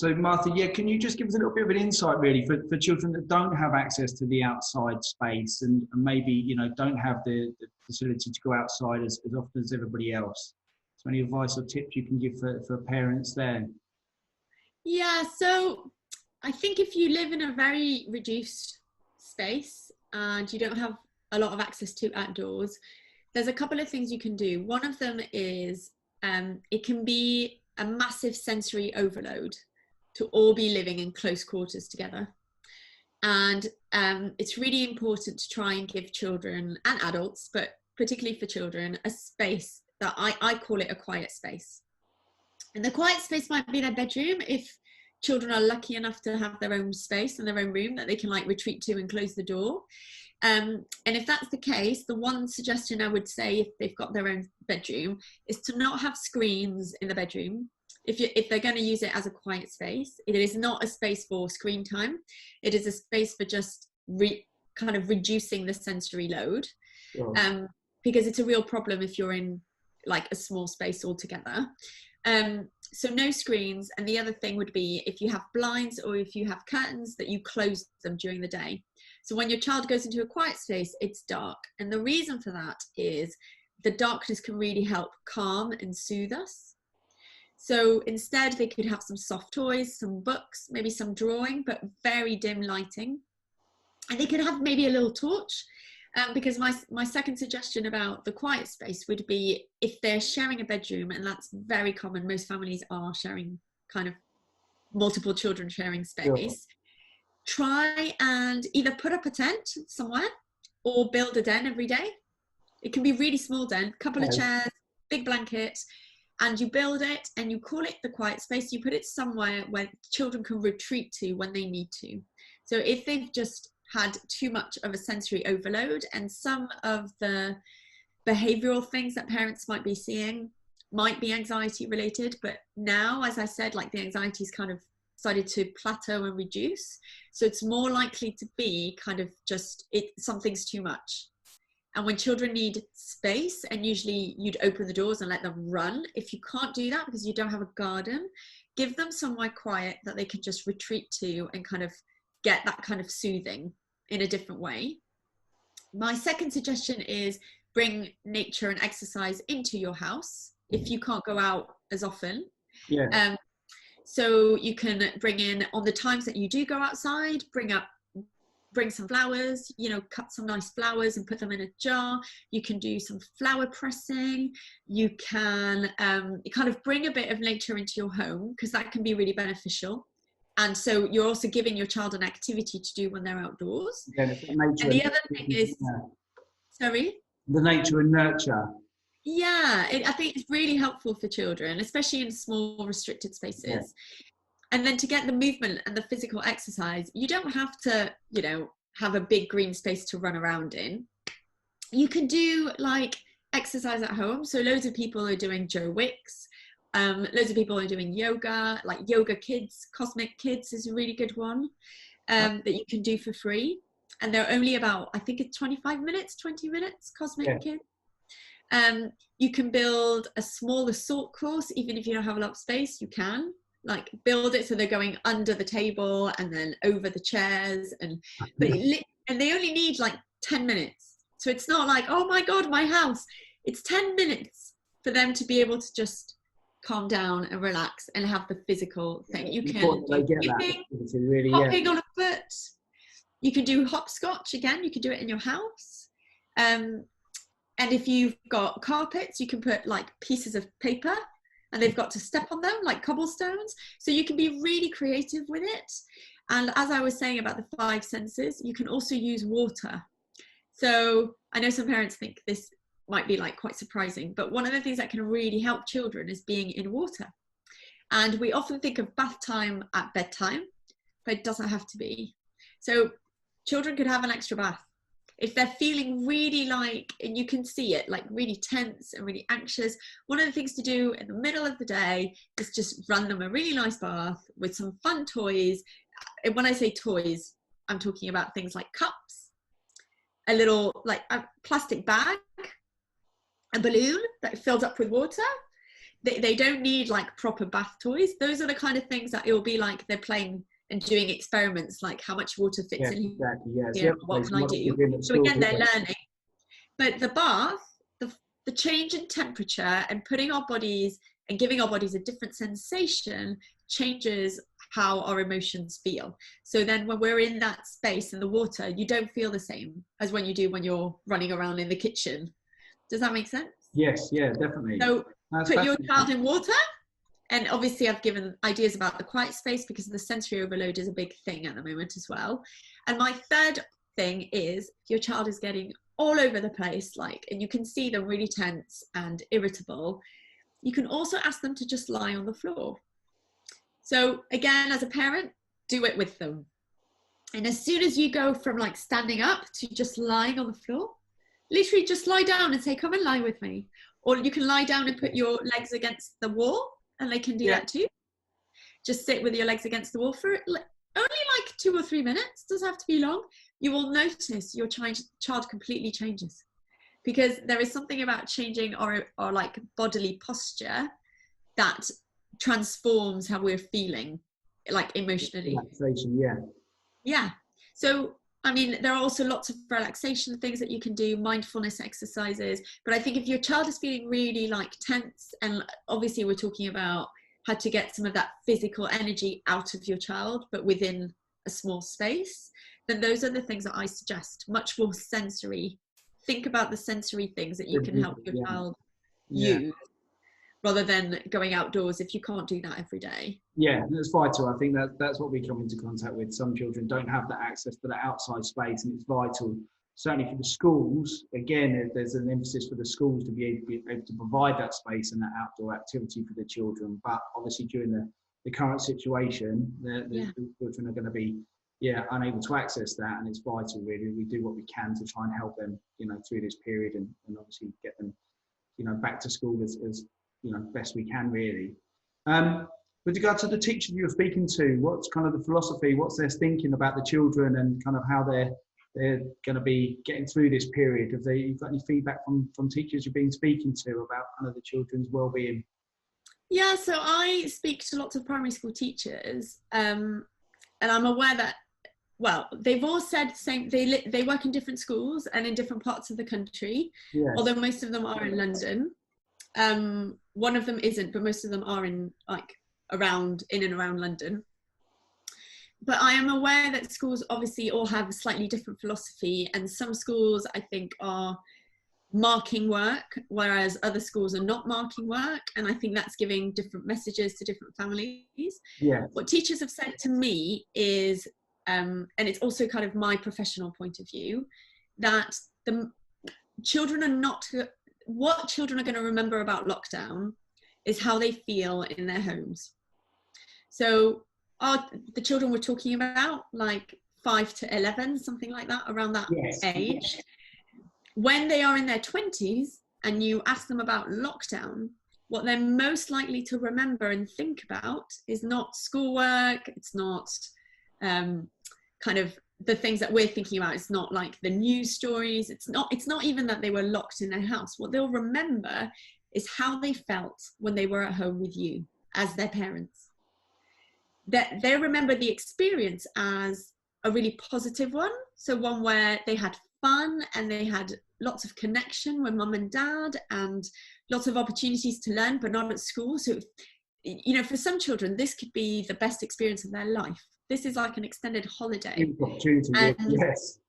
So Martha, yeah, can you just give us a little bit of an insight really for children that don't have access to the outside space and maybe, you know, don't have the facility to go outside as often as everybody else? So any advice or tips you can give for parents there? Yeah, so I think if you live in a very reduced space and you don't have a lot of access to outdoors, there's a couple of things you can do. One of them is it can be a massive sensory overload to all be living in close quarters together. And it's really important to try and give children and adults, but particularly for children, a space that I call it a quiet space. And the quiet space might be their bedroom if children are lucky enough to have their own space and their own room that they can like retreat to and close the door. And if that's the case, the one suggestion I would say if they've got their own bedroom is to not have screens in the bedroom. If they're going to use it as a quiet space, it is not a space for screen time. It is a space for just kind of reducing the sensory load. Sure. Because it's a real problem if you're in like a small space altogether. So no screens. And the other thing would be if you have blinds or if you have curtains, that you close them during the day. So when your child goes into a quiet space, it's dark. And the reason for that is the darkness can really help calm and soothe us. So instead they could have some soft toys, some books, maybe some drawing, but very dim lighting. And they could have maybe a little torch. Because my second suggestion about the quiet space would be if they're sharing a bedroom, and that's very common, most families are sharing kind of multiple children sharing space, sure. Try and either put up a tent somewhere or build a den every day. It can be really small den, couple of chairs, big blanket, and you build it and you call it the quiet space. You put it somewhere where children can retreat to when they need to. So if they've just had too much of a sensory overload, and some of the behavioral things that parents might be seeing might be anxiety related, but now, as I said, like the anxiety's kind of started to plateau and reduce. So it's more likely to be kind of just something's too much. And when children need space, and usually you'd open the doors and let them run, if you can't do that because you don't have a garden, give them somewhere quiet that they can just retreat to and kind of get that kind of soothing in a different way. My second suggestion is bring nature and exercise into your house if you can't go out as often. Yeah. So you can bring in, on the times that you do go outside, bring some flowers, you know, cut some nice flowers and put them in a jar. You can do some flower pressing. You can kind of bring a bit of nature into your home, because that can be really beneficial. And so you're also giving your child an activity to do when they're outdoors. Yeah, and the other thing is, sorry? The nature and nurture. Yeah, I think it's really helpful for children, especially in small restricted spaces. Yeah. And then to get the movement and the physical exercise, you don't have to, you know, have a big green space to run around in. You can do like exercise at home. So loads of people are doing Joe Wicks. Loads of people are doing yoga, like Yoga Kids. Cosmic Kids is a really good one that you can do for free. And they're only about, I think it's 25 minutes, 20 minutes, Cosmic Kids. You can build a small assault course, even if you don't have a lot of space, you can. Like build it so they're going under the table and then over the chairs. And they only need like 10 minutes. So it's not like, oh my God, my house. It's 10 minutes for them to be able to just calm down and relax and have the physical thing. You can do hopping on a foot. You can do hopscotch again. You can do it in your house. And if you've got carpets, you can put like pieces of paper and they've got to step on them like cobblestones. So you can be really creative with it. And as I was saying about the 5 senses, you can also use water. So I know some parents think this might be like quite surprising, but one of the things that can really help children is being in water. And we often think of bath time at bedtime, but it doesn't have to be. So children could have an extra bath. If they're feeling really like, and you can see it, like really tense and really anxious, one of the things to do in the middle of the day is just run them a really nice bath with some fun toys. And when I say toys, I'm talking about things like cups, a little like a plastic bag, a balloon that filled up with water, they don't need like proper bath toys. Those are the kind of things that it will be like they're playing and doing experiments, like how much water fits in exactly. Yes. here, what can I do? So again, they're learning. But the bath, the change in temperature and putting our bodies and giving our bodies a different sensation changes how our emotions feel. So then when we're in that space in the water, you don't feel the same as when you do when you're running around in the kitchen. Does that make sense? Yes, yeah, definitely. So put your child in water. And obviously I've given ideas about the quiet space because the sensory overload is a big thing at the moment as well. And my third thing is if your child is getting all over the place, like, and you can see them really tense and irritable, you can also ask them to just lie on the floor. So again, as a parent, do it with them. And as soon as you go from like standing up to just lying on the floor, literally just lie down and say, come and lie with me. Or you can lie down and put your legs against the wall, and they can do that too. Just sit with your legs against the wall for only like 2 or 3 minutes. Doesn't have to be long. You will notice your child completely changes, because there is something about changing our like bodily posture that transforms how we're feeling, like emotionally. Relaxation, yeah. Yeah. So I mean, there are also lots of relaxation things that you can do, mindfulness exercises. But I think if your child is feeling really like tense, and obviously we're talking about how to get some of that physical energy out of your child, but within a small space, then those are the things that I suggest. Much more sensory. Think about the sensory things that you can help your child use, rather than going outdoors if you can't do that every day. Yeah, that's vital. I think that's what we come into contact with. Some children don't have that access to that outside space, and it's vital, certainly for the schools. Again, there's an emphasis for the schools to be able to provide that space and that outdoor activity for the children. But obviously during the current situation, the children are going to be unable to access that, and it's vital really. We do what we can to try and help them, through this period, and obviously get them, back to school as best we can really. With regard to the teachers you're speaking to, what's kind of the philosophy, what's their thinking about the children and kind of how they're going to be getting through this period? Have you got any feedback from teachers you've been speaking to about kind of the children's well-being? Yeah, so I speak to lots of primary school teachers, and I'm aware that, well, they've all said the same. They work in different schools and in different parts of the country, although most of them are in London. One of them isn't, but most of them are in and around London. But I am aware that schools obviously all have a slightly different philosophy, and some schools I think are marking work, whereas other schools are not marking work, and I think that's giving different messages to different families. What teachers have said to me is, and it's also kind of my professional point of view, that the children are not, what children are going to remember about lockdown is how they feel in their homes. So the children we're talking about, like 5 to 11, something like that, around that age, when they are in their 20s and you ask them about lockdown, what they're most likely to remember and think about is not schoolwork, it's not kind of the things that we're thinking about. It's not like the news stories, it's not even that they were locked in their house. What they'll remember is how they felt when they were at home with you as their parents. That they remember the experience as a really positive one, so one where they had fun and they had lots of connection with mum and dad and lots of opportunities to learn, but not at school. So, for some children, this could be the best experience of their life. This is like an extended holiday. Yes.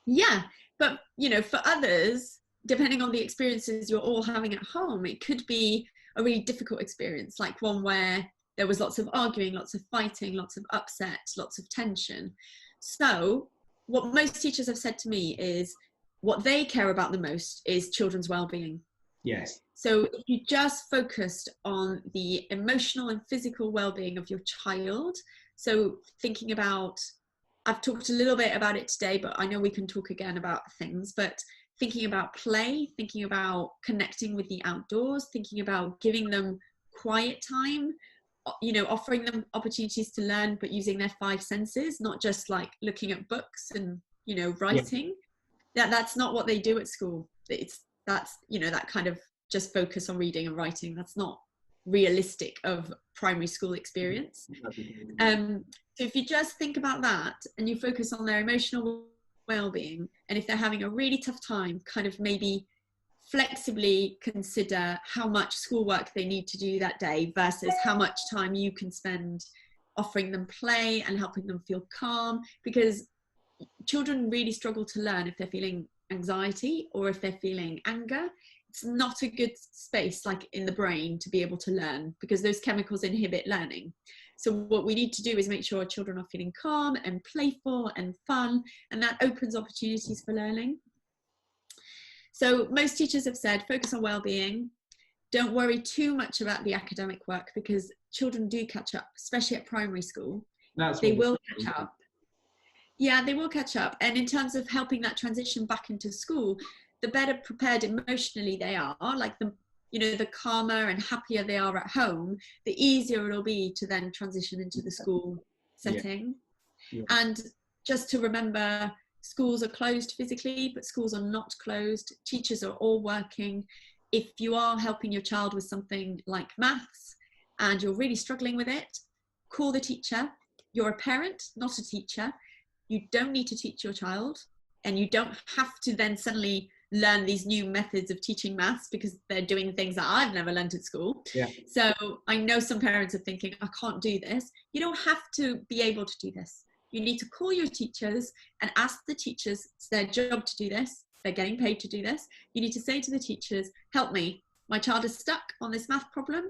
Yeah, but for others, depending on the experiences you're all having at home, it could be a really difficult experience, like one where there was lots of arguing, lots of fighting, lots of upset, lots of tension. So what most teachers have said to me is what they care about the most is children's well-being. Yes. So if you just focused on the emotional and physical well-being of your child, so thinking about, I've talked a little bit about it today, but I know we can talk again about things, but thinking about play, thinking about connecting with the outdoors, thinking about giving them quiet time, offering them opportunities to learn, but using their 5 senses, not just like looking at books and, writing. That's not what they do at school. That's that kind of just focus on reading and writing. That's not realistic of primary school experience. So if you just think about that and you focus on their emotional well-being, and if they're having a really tough time, kind of maybe flexibly consider how much schoolwork they need to do that day versus how much time you can spend offering them play and helping them feel calm, because children really struggle to learn if they're feeling anxiety or if they're feeling anger. It's not a good space, like in the brain, to be able to learn, because those chemicals inhibit learning. So what we need to do is make sure children are feeling calm and playful and fun, and that opens opportunities for learning. So most teachers have said, focus on well-being. Don't worry too much about the academic work, because children do catch up, especially at primary school. They will catch up. Yeah, they will catch up. And in terms of helping that transition back into school, the better prepared emotionally they are, like the, you know, the calmer and happier they are at home, the easier it'll be to then transition into the school setting. Yeah. Yeah. And just to remember, schools are closed physically, but schools are not closed. Teachers are all working. If you are helping your child with something like maths and you're really struggling with it, call the teacher. You're a parent, not a teacher. You don't need to teach your child, and you don't have to then suddenly learn these new methods of teaching maths because they're doing things that I've never learned at school. Yeah. So I know some parents are thinking, I can't do this. You don't have to be able to do this. You need to call your teachers and ask the teachers, it's their job to do this. They're getting paid to do this. You need to say to the teachers, help me. My child is stuck on this math problem.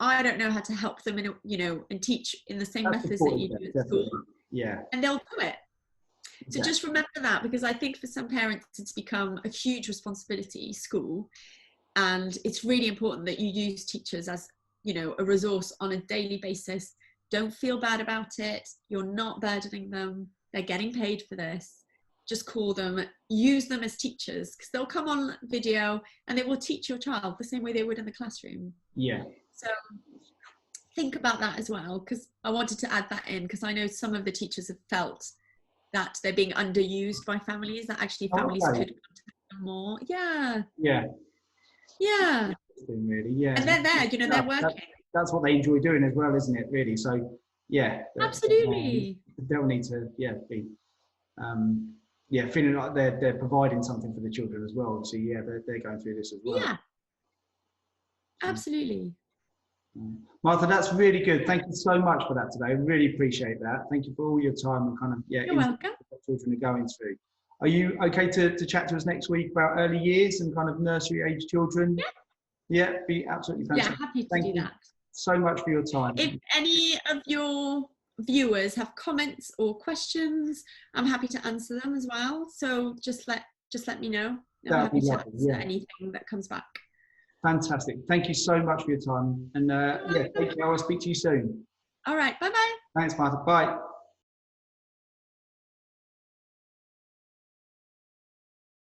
I don't know how to help them, in, you know, and teach in the same methods that you do at school. Yeah. And they'll do it. So just remember that, because I think for some parents it's become a huge responsibility, school, and it's really important that you use teachers as, you know, a resource on a daily basis. Don't feel bad about it. You're not burdening them. They're getting paid for this. Just call them, use them as teachers, because they'll come on video and they will teach your child the same way they would in the classroom. Yeah. So think about that as well, because I wanted to add that in, because I know some of the teachers have felt that they're being underused by families, that actually families could come to them more. Yeah. Yeah. Yeah. Really, yeah. And they're there, you know, they're working. That's what they enjoy doing as well, isn't it, really? So, yeah. Absolutely. They'll need to, be, feeling like they're providing something for the children as well. So, yeah, they're going through this as well. Yeah. Absolutely. Martha, that's really good. Thank you so much for that today. I really appreciate that. Thank you for all your time and kind of, you're welcome. What children are going through. Are you okay to chat to us next week about early years and kind of nursery age children? Yeah. Yeah, be absolutely fantastic. Yeah, happy to do that. So much for your time. If any of your viewers have comments or questions, I'm happy to answer them as well. So just let me know. I'm happy to answer anything that comes back. Fantastic. Thank you so much for your time. And take care. I'll speak to you soon. All right. Bye-bye. Thanks, Martha. Bye.